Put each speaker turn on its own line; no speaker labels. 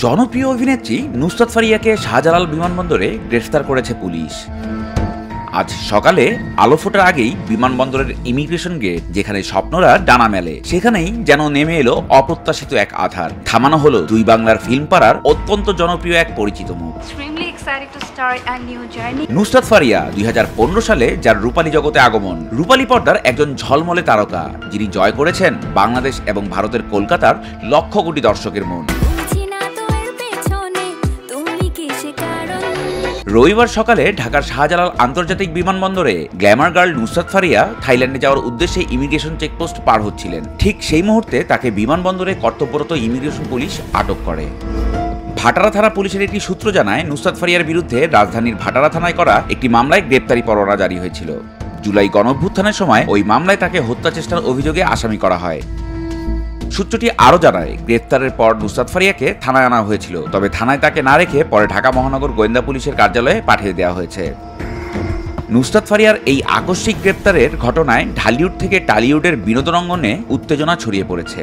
জনপ্রিয় অভিনেত্রী নুসরাত ফারিয়াকে শাহজালাল বিমানবন্দরে গ্রেফতার করেছে পুলিশ। আজ সকালে আলো ফোটার আগেই বিমানবন্দরের ইমিগ্রেশন গেট, যেখানে স্বপ্নরা ডানা মেলে, সেখানেই যেন নেমে এলো অপ্রত্যাশিত এক আধার। থামানো হলো দুই বাংলার ফিল্ম পাড়ার অত্যন্ত জনপ্রিয় এক পরিচিত মুখ। নুসরাত ফারিয়া 2015 সালে যার রূপালী জগতে আগমন, রূপালী পর্দার একজন ঝলমলে তারকা, যিনি জয় করেছেন বাংলাদেশ এবং ভারতের কলকাতার লক্ষ কোটি দর্শকের মন। রবিবার সকালে ঢাকার শাহজালাল আন্তর্জাতিক বিমানবন্দরে গ্ল্যামার গার্ল নুসরাত ফারিয়া থাইল্যান্ডে যাওয়ার উদ্দেশ্যে ইমিগ্রেশন চেকপোস্ট পার হচ্ছিলেন। ঠিক সেই মুহূর্তে তাকে বিমানবন্দরে কর্তব্যরত ইমিগ্রেশন পুলিশ আটক করে। ভাটারা থানা পুলিশের একটি সূত্র জানায়, নুসরাত ফারিয়ার বিরুদ্ধে রাজধানীর ভাটারা থানায় করা একটি মামলায় গ্রেপ্তারি পরোয়ানা জারি হয়েছিল। জুলাই গণঅভ্যুত্থানের সময় ওই মামলায় তাকে হত্যা চেষ্টার অভিযোগে আসামি করা হয়। সূত্রটি আরও জানায়, গ্রেফতারের পর নুসরাত ফারিয়াকে থানায় আনা হয়েছিল, তবে থানায় তাকে না রেখে পরে ঢাকা মহানগর গোয়েন্দা পুলিশের কার্যালয়ে পাঠিয়ে দেওয়া হয়েছে। নুসরাত ফারিয়ার এই আকস্মিক গ্রেপ্তারের ঘটনায় ঢালিউড থেকে টালিউডের বিনোদন অঙ্গনে উত্তেজনা ছড়িয়ে পড়েছে।